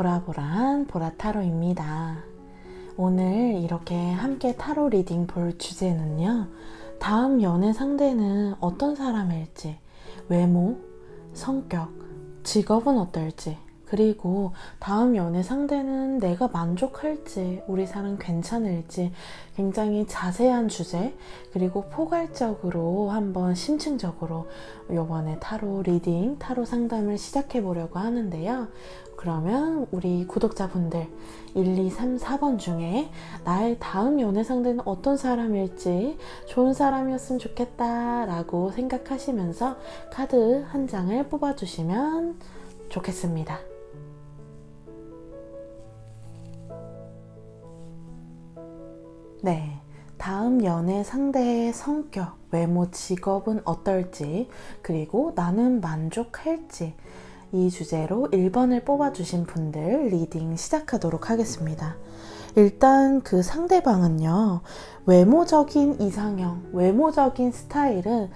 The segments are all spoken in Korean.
보라보라한 보라타로입니다. 오늘 이렇게 함께 타로 리딩 볼 주제는요, 다음 연애 상대는 어떤 사람일지, 외모, 성격, 직업은 어떨지, 그리고 다음 연애 상대는 내가 만족할지, 우리 사랑 괜찮을지 굉장히 자세한 주제, 그리고 포괄적으로 한번 심층적으로 이번에 타로 리딩, 타로 상담을 시작해 보려고 하는데요. 그러면 우리 구독자분들 1, 2, 3, 4번 중에 나의 다음 연애 상대는 어떤 사람일지, 좋은 사람이었으면 좋겠다 라고 생각하시면서 카드 한 장을 뽑아주시면 좋겠습니다. 네, 다음 연애 상대의 성격, 외모, 직업은 어떨지, 그리고 나는 만족할지, 이 주제로 1번을 뽑아주신 분들 리딩 시작하도록 하겠습니다. 일단 그 상대방은요, 외모적인 이상형, 외모적인 스타일은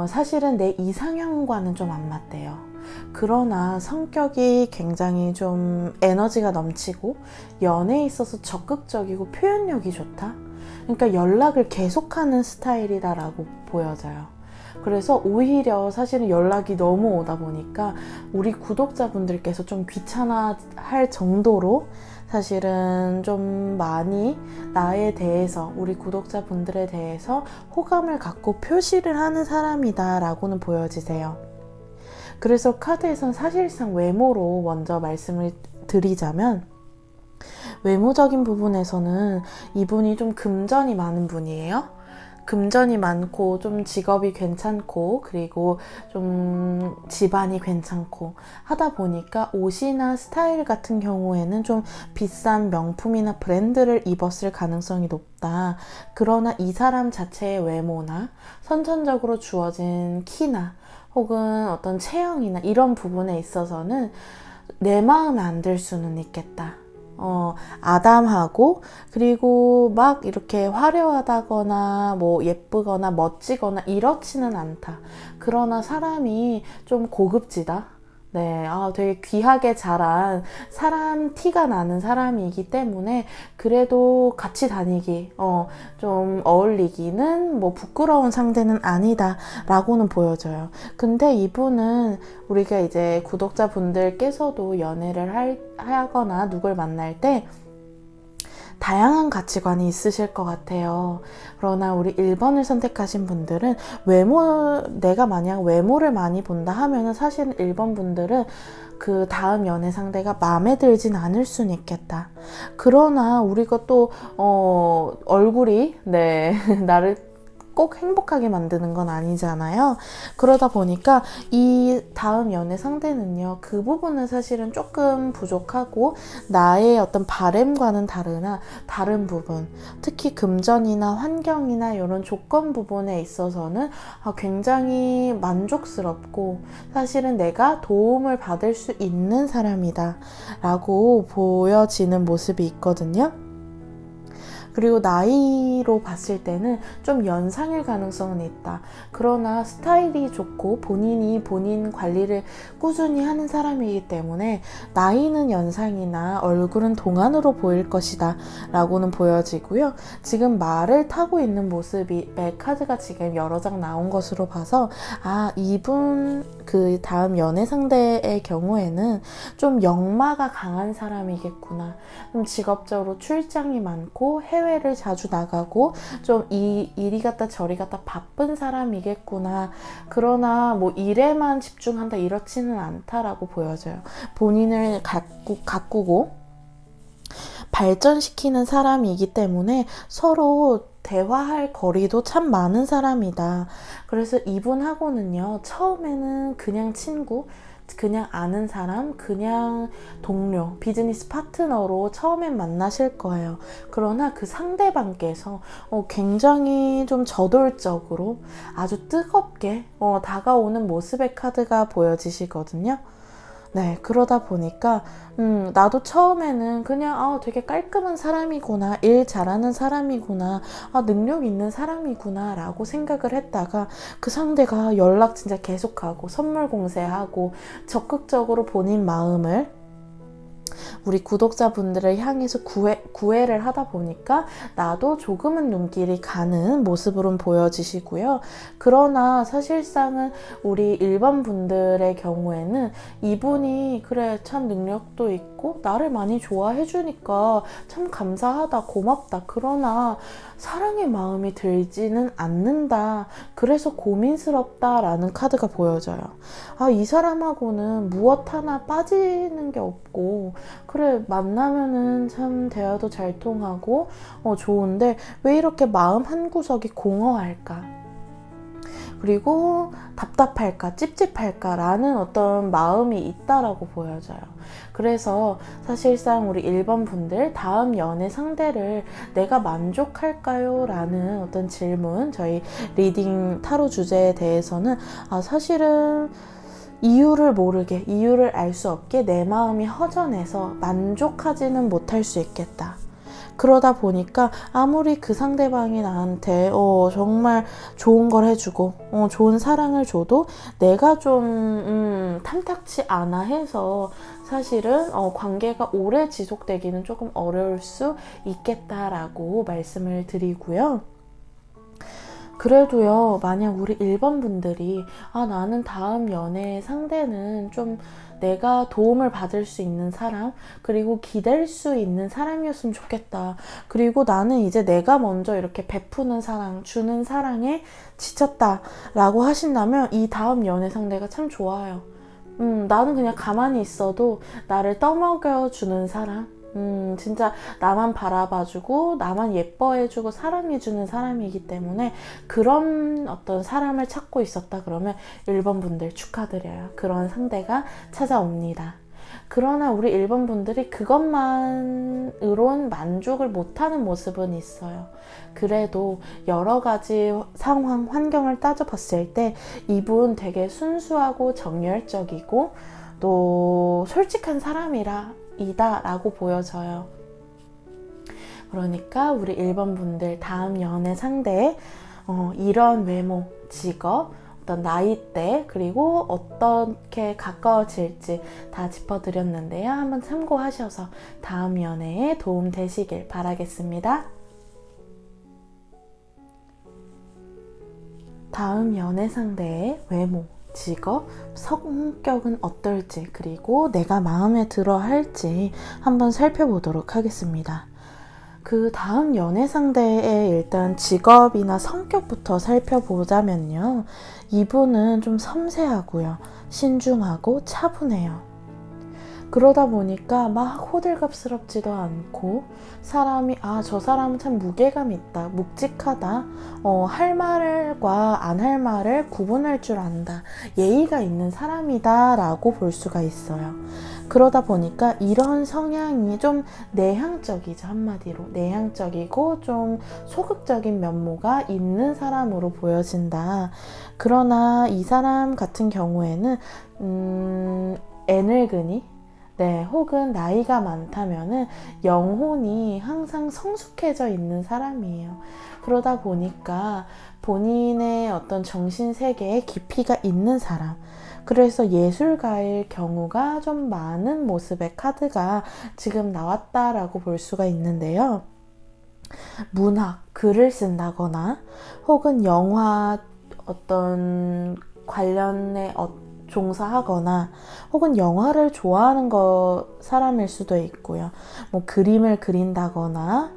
사실은 내 이상형과는 좀 안 맞대요. 그러나 성격이 굉장히 좀 에너지가 넘치고 연애에 있어서 적극적이고 표현력이 좋다? 그러니까 연락을 계속하는 스타일이다라고 보여져요. 그래서 오히려 사실은 연락이 너무 오다 보니까 우리 구독자분들께서 좀 귀찮아할 정도로 사실은 좀 많이 나에 대해서, 우리 구독자분들에 대해서 호감을 갖고 표시를 하는 사람이다 라고는 보여지세요. 그래서 카드에선 사실상 외모로 먼저 말씀을 드리자면, 외모적인 부분에서는 이분이 좀 금전이 많은 분이에요. 금전이 많고 좀 직업이 괜찮고 그리고 좀 집안이 괜찮고 하다 보니까 옷이나 스타일 같은 경우에는 좀 비싼 명품이나 브랜드를 입었을 가능성이 높다. 그러나 이 사람 자체의 외모나 선천적으로 주어진 키나 혹은 어떤 체형이나 이런 부분에 있어서는 내 마음에 안 들 수는 있겠다. 아담하고 그리고 막 이렇게 화려하다거나 뭐 예쁘거나 멋지거나 이렇지는 않다. 그러나 사람이 좀 고급지다. 네, 되게 귀하게 자란 사람 티가 나는 사람이기 때문에 그래도 같이 다니기, 좀 어울리기는 뭐 부끄러운 상대는 아니다 라고는 보여져요. 근데 이분은 우리가 이제 구독자분들께서도 연애를 하거나 누굴 만날 때 다양한 가치관이 있으실 것 같아요. 그러나 우리 1번을 선택하신 분들은 내가 만약 외모를 많이 본다 하면은 사실은 1번 분들은 그 다음 연애 상대가 마음에 들진 않을 수는 있겠다. 그러나 우리가 또 얼굴이 나를 꼭 행복하게 만드는 건 아니잖아요. 그러다 보니까 이 다음 연애 상대는요, 그 부분은 사실은 조금 부족하고 나의 어떤 바램과는 다른 부분, 특히 금전이나 환경이나 이런 조건 부분에 있어서는 굉장히 만족스럽고 사실은 내가 도움을 받을 수 있는 사람이다 라고 보여지는 모습이 있거든요. 그리고 나이로 봤을 때는 좀 연상일 가능성은 있다. 그러나 스타일이 좋고 본인이 본인 관리를 꾸준히 하는 사람이기 때문에 나이는 연상이나 얼굴은 동안으로 보일 것이다 라고는 보여지고요. 지금 말을 타고 있는 모습이, 카드가 지금 여러 장 나온 것으로 봐서 이분 그 다음 연애 상대의 경우에는 좀 역마가 강한 사람이겠구나. 좀 직업적으로 출장이 많고 해외를 자주 나가고 좀 이리 갔다 저리 갔다 바쁜 사람이겠구나. 그러나 뭐 일에만 집중한다 이렇지는 않다라고 보여져요. 본인을 가꾸고 발전시키는 사람이기 때문에 서로 대화할 거리도 참 많은 사람이다. 그래서 이분하고는요, 처음에는 그냥 친구, 그냥 아는 사람, 그냥 동료, 비즈니스 파트너로 처음엔 만나실 거예요. 그러나 그 상대방께서 굉장히 좀 저돌적으로 아주 뜨겁게 다가오는 모습의 카드가 보여지시거든요. 네, 그러다 보니까 나도 처음에는 그냥 되게 깔끔한 사람이구나, 일 잘하는 사람이구나, 능력 있는 사람이구나 라고 생각을 했다가 그 상대가 연락 진짜 계속하고 선물 공세하고 적극적으로 본인 마음을 우리 구독자분들을 향해서 구애를 하다 보니까 나도 조금은 눈길이 가는 모습으로는 보여지시고요. 그러나 사실상은 우리 일반 분들의 경우에는 이분이 그래 참 능력도 있고 나를 많이 좋아해 주니까 참 감사하다, 고맙다. 그러나 사랑의 마음이 들지는 않는다. 그래서 고민스럽다라는 카드가 보여져요. 아, 이 사람하고는 무엇 하나 빠지는 게 없고 그래 만나면은 참 대화도 잘 통하고 좋은데 왜 이렇게 마음 한구석이 공허할까? 그리고 답답할까, 찝찝할까 라는 어떤 마음이 있다라고 보여져요. 그래서 사실상 우리 1번 분들 다음 연애 상대를 내가 만족할까요? 라는 어떤 질문, 저희 리딩 타로 주제에 대해서는 사실은 이유를 모르게, 이유를 알 수 없게 내 마음이 허전해서 만족하지는 못할 수 있겠다. 그러다 보니까 아무리 그 상대방이 나한테 정말 좋은 걸 해주고 좋은 사랑을 줘도 내가 좀 탐탁치 않아 해서 사실은 관계가 오래 지속되기는 조금 어려울 수 있겠다라고 말씀을 드리고요. 그래도요, 만약 우리 1번 분들이 나는 다음 연애 상대는 좀 내가 도움을 받을 수 있는 사람, 그리고 기댈 수 있는 사람이었으면 좋겠다. 그리고 나는 이제 내가 먼저 이렇게 베푸는 사랑, 주는 사랑에 지쳤다라고 하신다면 이 다음 연애 상대가 참 좋아요. 나는 그냥 가만히 있어도 나를 떠먹여주는 사람, 진짜 나만 바라봐주고 나만 예뻐해주고 사랑해주는 사람이기 때문에 그런 어떤 사람을 찾고 있었다 그러면 1번 분들 축하드려요. 그런 상대가 찾아옵니다. 그러나 우리 1번 분들이 그것만으론 만족을 못하는 모습은 있어요. 그래도 여러 가지 상황, 환경을 따져봤을 때 이분 되게 순수하고 정열적이고 또 솔직한 사람이다 라고 보여져요. 그러니까 우리 1번 분들 다음 연애 상대에 이런 외모, 직업, 어떤 나이대, 그리고 어떻게 가까워질지 다 짚어드렸는데요. 한번 참고하셔서 다음 연애에 도움 되시길 바라겠습니다. 다음 연애 상대의 외모, 직업, 성격은 어떨지, 그리고 내가 마음에 들어 할지 한번 살펴보도록 하겠습니다. 그 다음 연애 상대의 일단 직업이나 성격부터 살펴보자면요. 이분은 좀 섬세하고요. 신중하고 차분해요. 그러다 보니까 막 호들갑스럽지도 않고 사람이 저 사람은 참 무게감 있다, 묵직하다, 할 말과 안 할 말을 구분할 줄 안다, 예의가 있는 사람이다 라고 볼 수가 있어요. 그러다 보니까 이런 성향이 좀 내향적이죠. 한마디로 내향적이고 좀 소극적인 면모가 있는 사람으로 보여진다. 그러나 이 사람 같은 경우에는 애늙은이 혹은 나이가 많다면은 영혼이 항상 성숙해져 있는 사람이에요. 그러다 보니까 본인의 어떤 정신세계에 깊이가 있는 사람, 그래서 예술가일 경우가 좀 많은 모습의 카드가 지금 나왔다라고 볼 수가 있는데요. 문학, 글을 쓴다거나 혹은 영화 어떤 관련의 종사하거나 혹은 영화를 좋아하는 사람일 수도 있고요. 뭐 그림을 그린다거나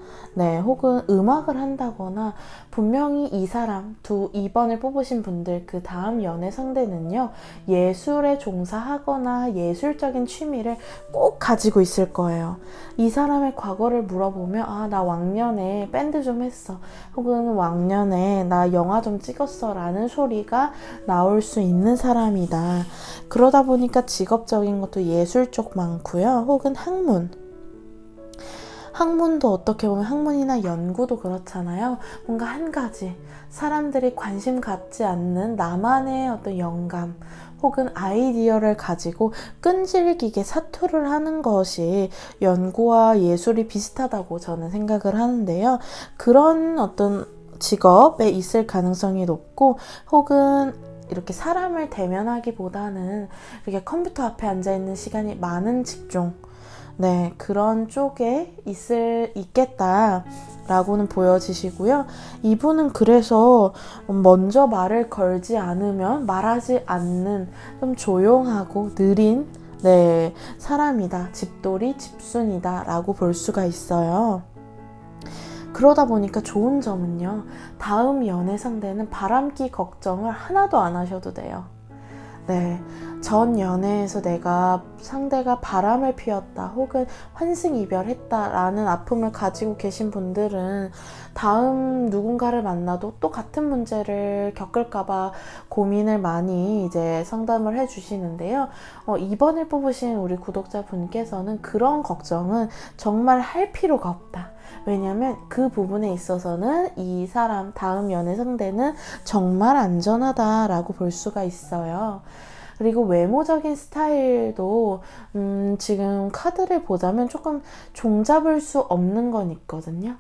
혹은 음악을 한다거나 분명히 이 사람 2번을 뽑으신 분들 그 다음 연애 상대는요. 예술에 종사하거나 예술적인 취미를 꼭 가지고 있을 거예요. 이 사람의 과거를 물어보면 나 왕년에 밴드 좀 했어. 혹은 왕년에 나 영화 좀 찍었어 라는 소리가 나올 수 있는 사람이다. 그러다 보니까 직업적인 것도 예술 쪽 많고요. 혹은 학문도 어떻게 보면 학문이나 연구도 그렇잖아요. 뭔가 한 가지 사람들이 관심 갖지 않는 나만의 어떤 영감 혹은 아이디어를 가지고 끈질기게 사투를 하는 것이 연구와 예술이 비슷하다고 저는 생각을 하는데요. 그런 어떤 직업에 있을 가능성이 높고 혹은 이렇게 사람을 대면하기보다는 이렇게 컴퓨터 앞에 앉아있는 시간이 많은 직종, 네, 그런 쪽에 있겠다 라고는 보여지시고요. 이분은 그래서 먼저 말을 걸지 않으면 말하지 않는 좀 조용하고 느린 네, 사람이다. 집돌이, 집순이다 라고 볼 수가 있어요. 그러다 보니까 좋은 점은요. 다음 연애 상대는 바람기 걱정을 하나도 안 하셔도 돼요. 네, 전 연애에서 내가 상대가 바람을 피웠다 혹은 환승이별했다 라는 아픔을 가지고 계신 분들은 다음 누군가를 만나도 또 같은 문제를 겪을까봐 고민을 많이 이제 상담을 해주시는데요. 이번에 뽑으신 우리 구독자분께서는 그런 걱정은 정말 할 필요가 없다. 왜냐면 그 부분에 있어서는 이 사람 다음 연애 상대는 정말 안전하다라고 볼 수가 있어요. 그리고 외모적인 스타일도 지금 카드를 보자면 조금 종잡을 수 없는 건 있거든요.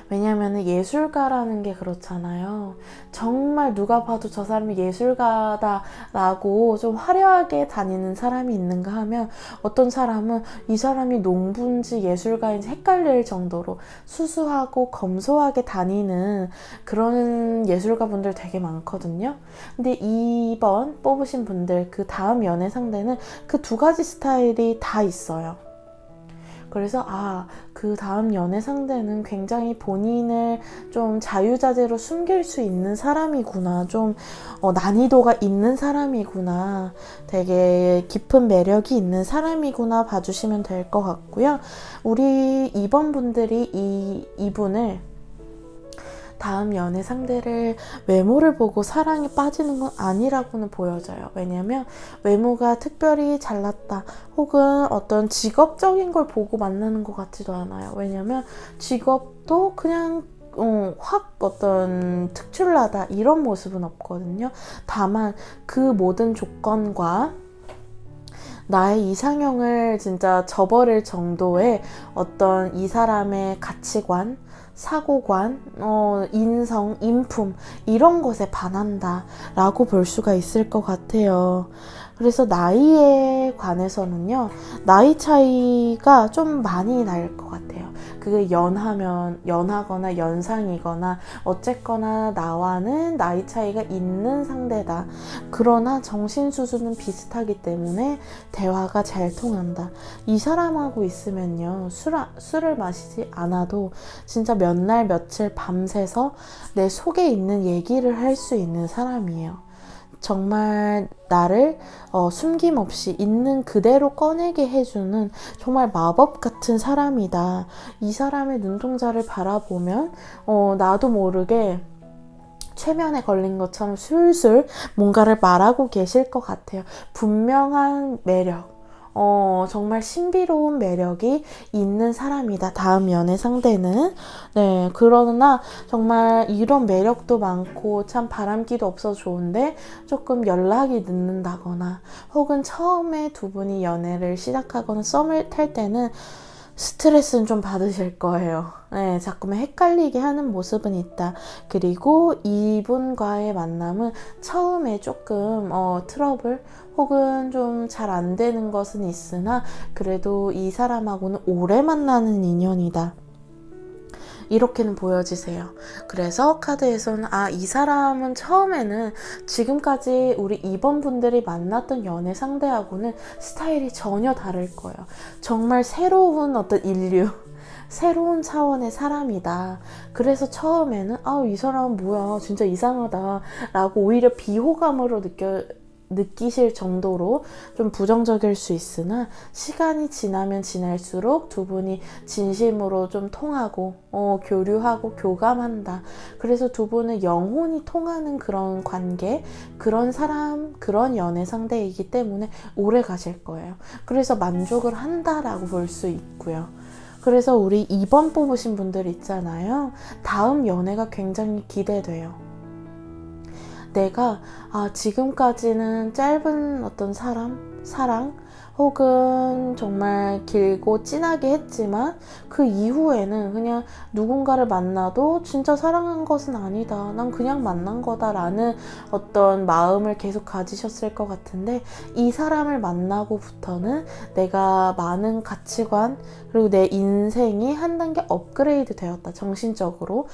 왜냐하면 예술가라는 게 그렇잖아요. 정말 누가 봐도 저 사람이 예술가다 라고 좀 화려하게 다니는 사람이 있는가 하면 어떤 사람은 이 사람이 농부인지 예술가인지 헷갈릴 정도로 수수하고 검소하게 다니는 그런 예술가 분들 되게 많거든요. 근데 이번 뽑으신 분들 그 다음 연애 상대는 그 두 가지 스타일이 다 있어요. 그래서 그 다음 연애 상대는 굉장히 본인을 좀 자유자재로 숨길 수 있는 사람이구나. 좀 난이도가 있는 사람이구나. 되게 깊은 매력이 있는 사람이구나 봐주시면 될 것 같고요. 우리 2번 분들이 이분을 다음 연애 상대를 외모를 보고 사랑에 빠지는 건 아니라고는 보여져요. 왜냐면 외모가 특별히 잘났다 혹은 어떤 직업적인 걸 보고 만나는 것 같지도 않아요. 왜냐면 직업도 그냥 확 어떤 특출나다 이런 모습은 없거든요. 다만 그 모든 조건과 나의 이상형을 진짜 저버릴 정도의 어떤 이 사람의 가치관, 사고관, 인성, 인품 이런 것에 반한다 라고 볼 수가 있을 것 같아요. 그래서 나이에 관해서는요, 나이 차이가 좀 많이 날 것 같아요. 그게 연하거나 연상이거나 어쨌거나 나와는 나이 차이가 있는 상대다. 그러나 정신 수준은 비슷하기 때문에 대화가 잘 통한다. 이 사람하고 있으면요, 술을 마시지 않아도 진짜 몇 날 며칠 밤새서 내 속에 있는 얘기를 할 수 있는 사람이에요. 정말 나를 숨김없이 있는 그대로 꺼내게 해주는 정말 마법 같은 사람이다. 이 사람의 눈동자를 바라보면 나도 모르게 최면에 걸린 것처럼 술술 뭔가를 말하고 계실 것 같아요. 분명한 매력. 정말 신비로운 매력이 있는 사람이다. 다음 연애 상대는. 네, 그러나 정말 이런 매력도 많고 참 바람기도 없어서 좋은데 조금 연락이 늦는다거나 혹은 처음에 두 분이 연애를 시작하거나 썸을 탈 때는 스트레스는 좀 받으실 거예요. 네, 자꾸만 헷갈리게 하는 모습은 있다. 그리고 이분과의 만남은 처음에 조금 트러블 혹은 좀 잘 안 되는 것은 있으나 그래도 이 사람하고는 오래 만나는 인연이다. 이렇게는 보여지세요. 그래서 카드에서는 이 사람은 처음에는 지금까지 우리 2번 분들이 만났던 연애 상대하고는 스타일이 전혀 다를 거예요. 정말 새로운 어떤 인류, 새로운 차원의 사람이다. 그래서 처음에는 이 사람은 뭐야 진짜 이상하다 라고 오히려 비호감으로 느끼실 정도로 좀 부정적일 수 있으나 시간이 지나면 지날수록 두 분이 진심으로 좀 통하고 교류하고 교감한다. 그래서 두 분은 영혼이 통하는 그런 관계, 그런 사람, 그런 연애 상대이기 때문에 오래 가실 거예요. 그래서 만족을 한다라고 볼 수 있고요. 그래서 우리 2번 뽑으신 분들 있잖아요. 다음 연애가 굉장히 기대돼요. 내가 지금까지는 짧은 어떤 사랑 혹은 정말 길고 진하게 했지만 그 이후에는 그냥 누군가를 만나도 진짜 사랑한 것은 아니다. 난 그냥 만난 거다 라는 어떤 마음을 계속 가지셨을 것 같은데, 이 사람을 만나고부터는 내가 많은 가치관 그리고 내 인생이 한 단계 업그레이드 되었다. 정신적으로.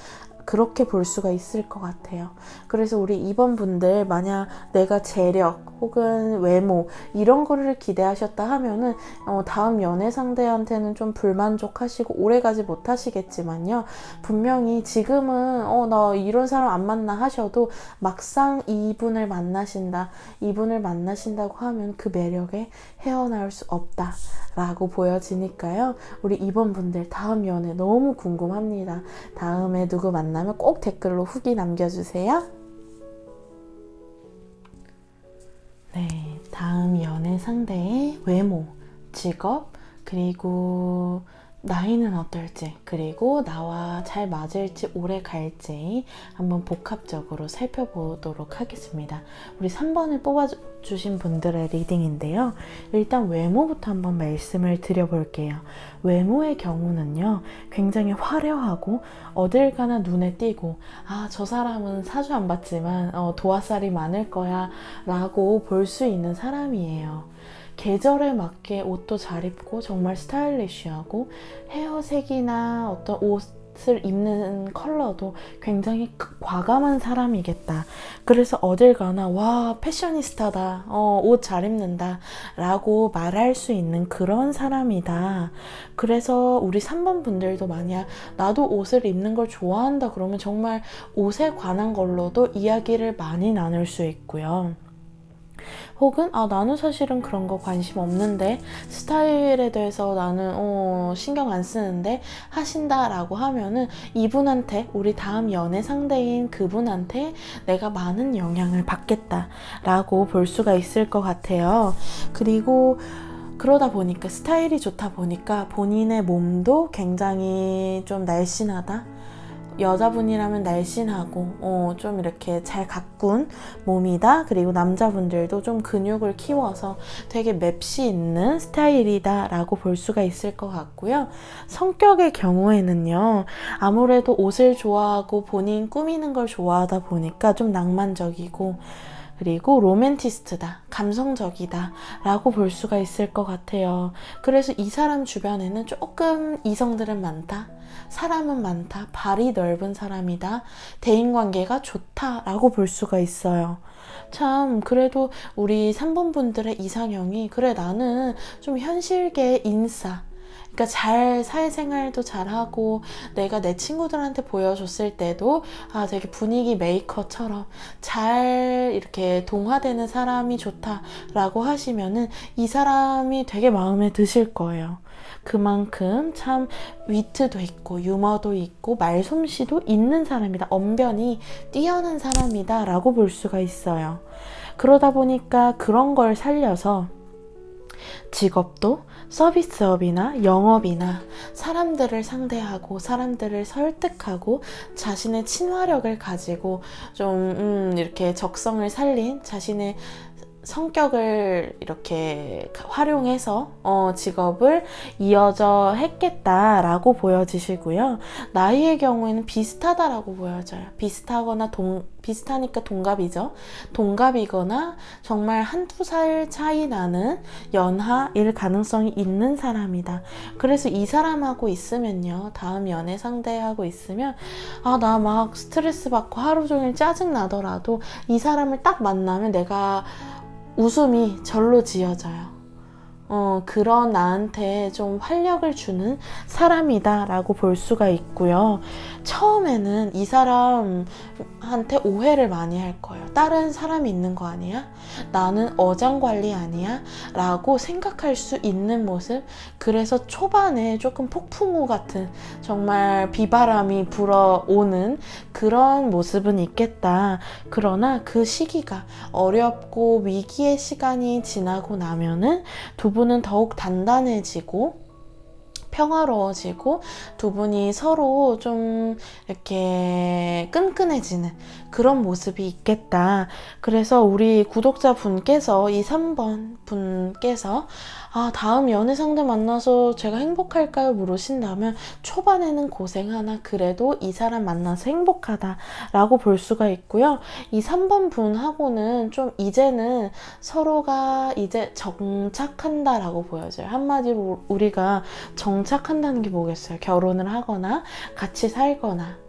그렇게 볼 수가 있을 것 같아요. 그래서 우리 2번 분들, 만약 내가 재력 혹은 외모 이런 거를 기대하셨다 하면은 다음 연애 상대한테는 좀 불만족하시고 오래가지 못하시겠지만요, 분명히 지금은 나 이런 사람 안 만나 하셔도 막상 이분을 만나신다고 하면 그 매력에 헤어나올 수 없다 라고 보여지니까요. 우리 2번 분들 다음 연애 너무 궁금합니다. 다음에 누구 만나면 꼭 댓글로 후기 남겨주세요. 네, 다음 연애 상대의 외모, 직업, 그리고 나이는 어떨지, 그리고 나와 잘 맞을지 오래 갈지 한번 복합적으로 살펴보도록 하겠습니다. 우리 3번을 뽑아주신 분들의 리딩인데요. 일단 외모부터 한번 말씀을 드려볼게요. 외모의 경우는요, 굉장히 화려하고 어딜 가나 눈에 띄고, 저 사람은 사주 안 봤지만 도화살이 많을 거야 라고 볼 수 있는 사람이에요. 계절에 맞게 옷도 잘 입고 정말 스타일리시하고, 헤어색이나 어떤 옷을 입는 컬러도 굉장히 과감한 사람이겠다. 그래서 어딜 가나 와, 패셔니스타다, 옷 잘 입는다 라고 말할 수 있는 그런 사람이다. 그래서 우리 3번 분들도 만약 나도 옷을 입는 걸 좋아한다 그러면 정말 옷에 관한 걸로도 이야기를 많이 나눌 수 있고요. 혹은 나는 사실은 그런 거 관심 없는데, 스타일에 대해서 나는 신경 안 쓰는데 하신다 라고 하면은 이분한테, 우리 다음 연애 상대인 그분한테 내가 많은 영향을 받겠다 라고 볼 수가 있을 것 같아요. 그리고 그러다 보니까, 스타일이 좋다 보니까 본인의 몸도 굉장히 좀 날씬하다, 여자분이라면 날씬하고 좀 이렇게 잘 가꾼 몸이다. 그리고 남자분들도 좀 근육을 키워서 되게 맵시 있는 스타일이다 라고 볼 수가 있을 것 같고요. 성격의 경우에는요, 아무래도 옷을 좋아하고 본인 꾸미는 걸 좋아하다 보니까 좀 낭만적이고, 그리고 로맨티스트다, 감성적이다 라고 볼 수가 있을 것 같아요. 그래서 이 사람 주변에는 조금 이성들은 많다, 사람은 많다, 발이 넓은 사람이다, 대인관계가 좋다 라고 볼 수가 있어요. 참, 그래도 우리 3번 분들의 이상형이, 그래 나는 좀 현실계 인싸, 그러니까 잘 사회생활도 잘하고 내가 내 친구들한테 보여줬을 때도 되게 분위기 메이커처럼 잘 이렇게 동화되는 사람이 좋다라고 하시면은 이 사람이 되게 마음에 드실 거예요. 그만큼 참 위트도 있고 유머도 있고 말솜씨도 있는 사람이다, 언변이 뛰어난 사람이다 라고 볼 수가 있어요. 그러다 보니까 그런 걸 살려서 직업도 서비스업이나 영업이나 사람들을 상대하고 사람들을 설득하고 자신의 친화력을 가지고 좀 이렇게 적성을 살린 자신의 성격을 이렇게 활용해서 직업을 이어져 했겠다라고 보여지시고요. 나이의 경우에는 비슷하다라고 보여져요. 비슷하니까 동갑이죠. 동갑이거나 정말 한두 살 차이 나는 연하일 가능성이 있는 사람이다. 그래서 이 사람하고 있으면요, 다음 연애 상대하고 있으면 나 막 스트레스 받고 하루 종일 짜증 나더라도 이 사람을 딱 만나면 내가 웃음이 절로 지어져요. 그런 나한테 좀 활력을 주는 사람이다 라고 볼 수가 있고요. 처음에는 이 사람한테 오해를 많이 할 거예요. 다른 사람이 있는 거 아니야? 나는 어장관리 아니야? 라고 생각할 수 있는 모습. 그래서 초반에 조금 폭풍우 같은 정말 비바람이 불어오는 그런 모습은 있겠다. 그러나 그 시기가 어렵고 위기의 시간이 지나고 나면은 두 분은 더욱 단단해지고 평화로워지고 두 분이 서로 좀 이렇게 끈끈해지는 그런 모습이 있겠다. 그래서 우리 구독자분께서 이 3번 분께서 다음 연애 상대 만나서 제가 행복할까요? 물으신다면 초반에는 고생하나 그래도 이 사람 만나서 행복하다라고 볼 수가 있고요. 이 3번 분하고는 좀 이제는 서로가 이제 정착한다라고 보여져요. 한마디로 우리가 정착한다는 게 뭐겠어요? 결혼을 하거나 같이 살거나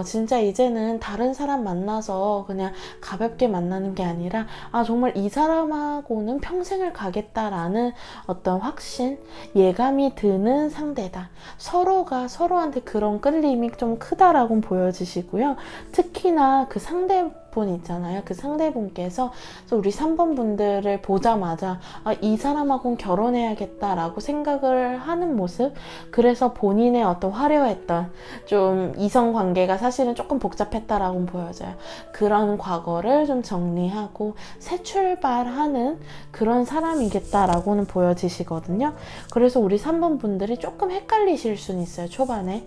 진짜 이제는 다른 사람 만나서 그냥 가볍게 만나는 게 아니라 정말 이 사람하고는 평생을 가겠다라는 어떤 확신, 예감이 드는 상대다. 서로가 서로한테 그런 끌림이 좀 크다라고 보여지시고요. 특히나 그 상대분 있잖아요. 그 상대분께서 우리 3번 분들을 보자마자 이 사람하고는 결혼해야겠다라고 생각을 하는 모습, 그래서 본인의 어떤 화려했던 좀 이성관계가 사실은 조금 복잡했다라고 보여져요. 그런 과거를 좀 정리하고 새 출발하는 그런 사람이겠다라고는 보여지시거든요. 그래서 우리 3번 분들이 조금 헷갈리실 수는 있어요. 초반에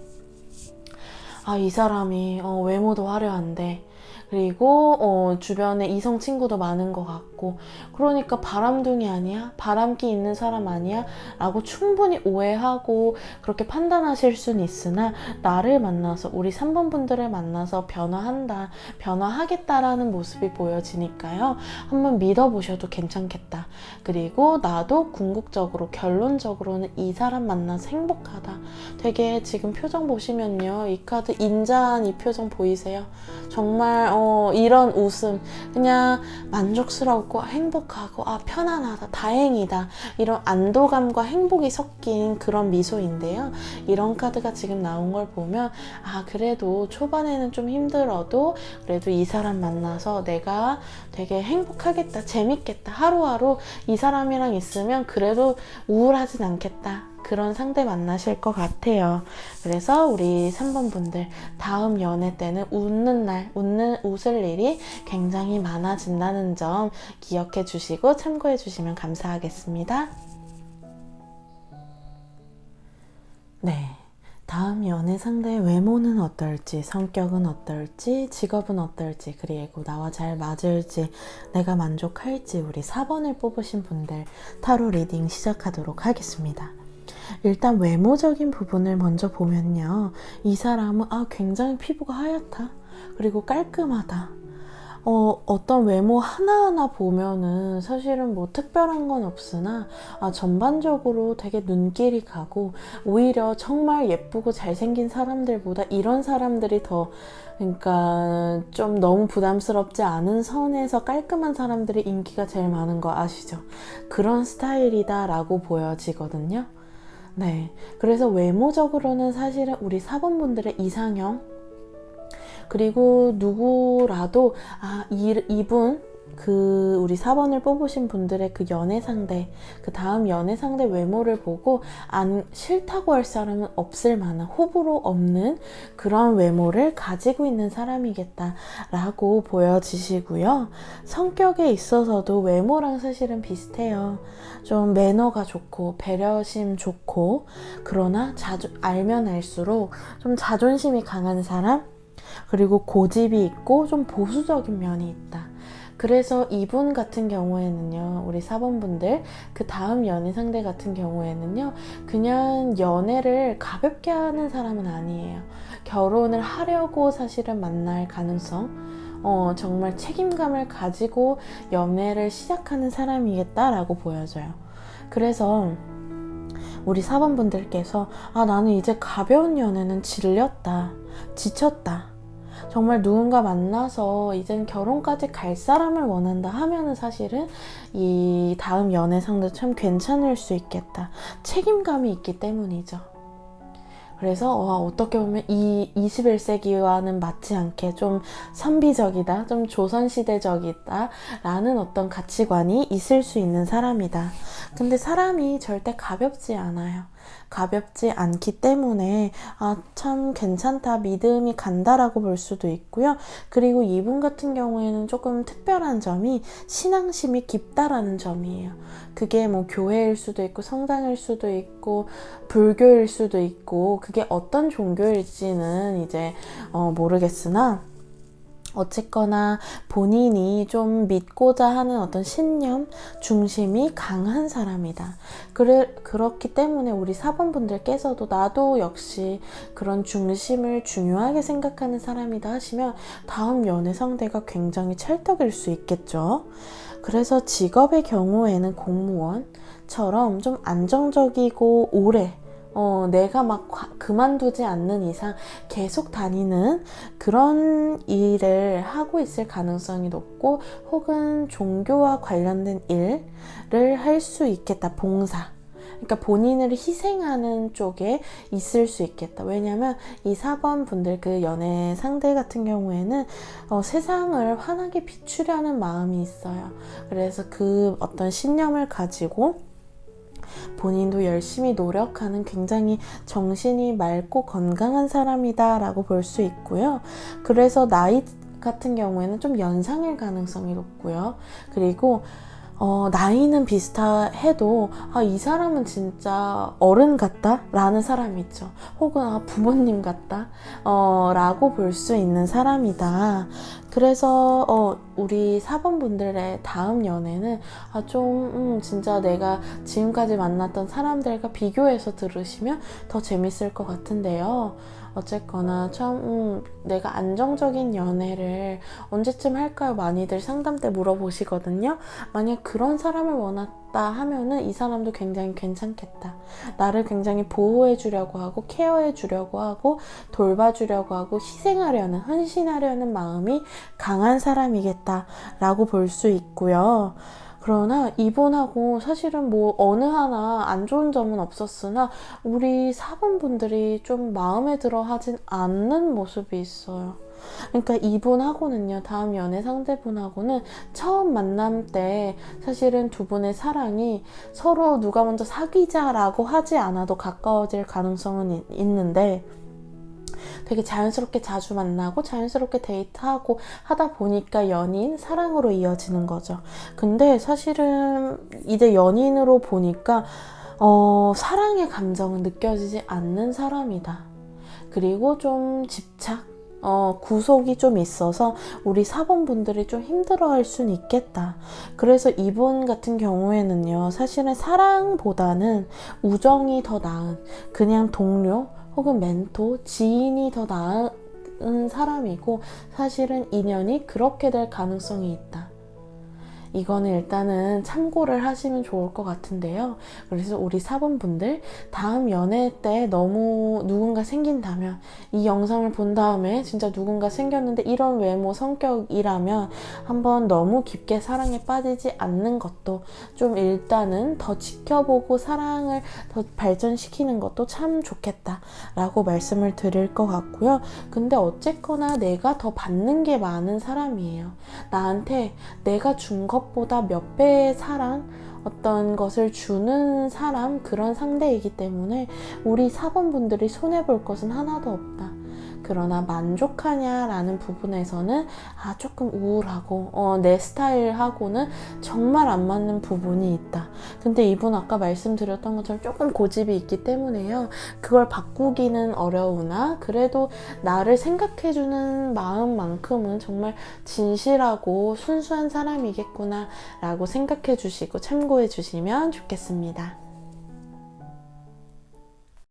이 사람이 외모도 화려한데 그리고 주변에 이성 친구도 많은 것 같고 그러니까 바람둥이 아니야? 바람기 있는 사람 아니야? 라고 충분히 오해하고 그렇게 판단하실 수는 있으나 나를 만나서 우리 3번 분들을 만나서 변화하겠다라는 모습이 보여지니까요. 한번 믿어보셔도 괜찮겠다. 그리고 나도 궁극적으로 결론적으로는 이 사람 만나서 행복하다. 되게 지금 표정 보시면요. 이 카드 인자한 이 표정 보이세요? 정말 이런 웃음, 그냥 만족스럽고 행복하고 편안하다, 다행이다, 이런 안도감과 행복이 섞인 그런 미소인데요. 이런 카드가 지금 나온 걸 보면 그래도 초반에는 좀 힘들어도 그래도 이 사람 만나서 내가 되게 행복하겠다, 재밌겠다, 하루하루 이 사람이랑 있으면 그래도 우울하진 않겠다, 그런 상대 만나실 것 같아요. 그래서 우리 3번 분들 다음 연애 때는 웃을 일이 굉장히 많아진다는 점 기억해 주시고 참고해 주시면 감사하겠습니다. 네. 다음 연애 상대의 외모는 어떨지, 성격은 어떨지, 직업은 어떨지, 그리고 나와 잘 맞을지, 내가 만족할지 우리 4번을 뽑으신 분들 타로 리딩 시작하도록 하겠습니다. 일단 외모적인 부분을 먼저 보면요. 이 사람은 굉장히 피부가 하얗다. 그리고 깔끔하다. 어떤 외모 하나하나 보면은 사실은 뭐 특별한 건 없으나 전반적으로 되게 눈길이 가고 오히려 정말 예쁘고 잘생긴 사람들보다 이런 사람들이 더 그러니까 좀 너무 부담스럽지 않은 선에서 깔끔한 사람들이 인기가 제일 많은 거 아시죠? 그런 스타일이다 라고 보여지거든요. 네, 그래서 외모적으로는 사실은 우리 4번 분들의 이상형, 그리고 누구라도 이분 우리 4번을 뽑으신 분들의 그 연애 상대, 그 다음 연애 상대 외모를 보고 안 싫다고 할 사람은 없을 만한, 호불호 없는 그런 외모를 가지고 있는 사람이겠다라고 보여지시고요. 성격에 있어서도 외모랑 사실은 비슷해요. 좀 매너가 좋고 배려심 좋고, 그러나 알면 알수록 좀 자존심이 강한 사람, 그리고 고집이 있고 좀 보수적인 면이 있다. 그래서 이분 같은 경우에는요, 우리 4번 분들 그 다음 연애 상대 같은 경우에는요, 그냥 연애를 가볍게 하는 사람은 아니에요. 결혼을 하려고 사실은 만날 가능성, 정말 책임감을 가지고 연애를 시작하는 사람이겠다라고 보여져요. 그래서 우리 4번 분들께서 나는 이제 가벼운 연애는 질렸다, 지쳤다, 정말 누군가 만나서 이젠 결혼까지 갈 사람을 원한다 하면은 사실은 이 다음 연애 상대 참 괜찮을 수 있겠다. 책임감이 있기 때문이죠. 그래서 어떻게 보면 이 21세기와는 맞지 않게 좀 선비적이다, 좀 조선시대적이다 라는 어떤 가치관이 있을 수 있는 사람이다. 근데 사람이 절대 가볍지 않아요. 가볍지 않기 때문에 참 괜찮다, 믿음이 간다라고 볼 수도 있고요. 그리고 이분 같은 경우에는 조금 특별한 점이 신앙심이 깊다라는 점이에요. 그게 뭐 교회일 수도 있고 성당일 수도 있고 불교일 수도 있고 그게 어떤 종교일지는 이제 모르겠으나 어쨌거나 본인이 좀 믿고자 하는 어떤 신념, 중심이 강한 사람이다. 그렇기 때문에 우리 4번분들께서도 나도 역시 그런 중심을 중요하게 생각하는 사람이다 하시면 다음 연애 상대가 굉장히 찰떡일 수 있겠죠. 그래서 직업의 경우에는 공무원처럼 좀 안정적이고 오래 내가 막 그만두지 않는 이상 계속 다니는 그런 일을 하고 있을 가능성이 높고 혹은 종교와 관련된 일을 할 수 있겠다. 봉사. 그러니까 본인을 희생하는 쪽에 있을 수 있겠다. 왜냐면 이 4번 분들 그 연애 상대 같은 경우에는 세상을 환하게 비추려는 마음이 있어요. 그래서 그 어떤 신념을 가지고 본인도 열심히 노력하는 굉장히 정신이 맑고 건강한 사람이다 라고 볼 수 있고요. 그래서 나이 같은 경우에는 좀 연상일 가능성이 높고요. 그리고 나이는 비슷해도 이 사람은 진짜 어른 같다? 라는 사람이 있죠. 혹은 부모님 같다? 라고 볼 수 있는 사람이다. 그래서 우리 4번 분들의 다음 연애는 좀 진짜 내가 지금까지 만났던 사람들과 비교해서 들으시면 더 재밌을 것 같은데요. 어쨌거나 참 내가 안정적인 연애를 언제쯤 할까요? 많이들 상담 때 물어보시거든요. 만약 그런 사람을 원했다 하면은 이 사람도 굉장히 괜찮겠다. 나를 굉장히 보호해 주려고 하고 케어해 주려고 하고 돌봐주려고 하고 희생하려는, 헌신하려는 마음이 강한 사람이겠다 라고 볼 수 있고요. 그러나 이분하고 사실은 뭐 어느 하나 안 좋은 점은 없었으나 우리 4번 분들이 좀 마음에 들어 하진 않는 모습이 있어요. 그러니까 이분하고는요, 다음 연애 상대분하고는 처음 만남 때 사실은 두 분의 사랑이 서로 누가 먼저 사귀자라고 하지 않아도 가까워질 가능성은 있는데 되게 자연스럽게 자주 만나고 자연스럽게 데이트하고 하다 보니까 연인, 사랑으로 이어지는 거죠. 근데 사실은 이제 연인으로 보니까 사랑의 감정은 느껴지지 않는 사람이다. 그리고 좀 집착, 구속이 좀 있어서 우리 4번 분들이 좀 힘들어할 수는 있겠다. 그래서 이분 같은 경우에는요, 사실은 사랑보다는 우정이 더 나은 그냥 동료 혹은 멘토, 지인이 더 나은 사람이고 사실은 인연이 그렇게 될 가능성이 있다. 이거는 일단은 참고를 하시면 좋을 것 같은데요. 그래서 우리 4번 분들 다음 연애 때 너무 누군가 생긴다면 이 영상을 본 다음에 진짜 누군가 생겼는데 이런 외모 성격이라면 한번 너무 깊게 사랑에 빠지지 않는 것도 좀 일단은 더 지켜보고 사랑을 더 발전시키는 것도 참 좋겠다 라고 말씀을 드릴 것 같고요. 근데 어쨌거나 내가 더 받는 게 많은 사람이에요. 나한테 내가 준 것보다 몇 배의 사랑, 어떤 것을 주는 사람, 그런 상대이기 때문에 우리 4번 분들이 손해볼 것은 하나도 없다. 그러나 만족하냐라는 부분에서는 조금 우울하고 내 스타일하고는 정말 안 맞는 부분이 있다. 근데 이분 아까 말씀드렸던 것처럼 조금 고집이 있기 때문에요. 그걸 바꾸기는 어려우나 그래도 나를 생각해주는 마음만큼은 정말 진실하고 순수한 사람이겠구나 라고 생각해 주시고 참고해 주시면 좋겠습니다.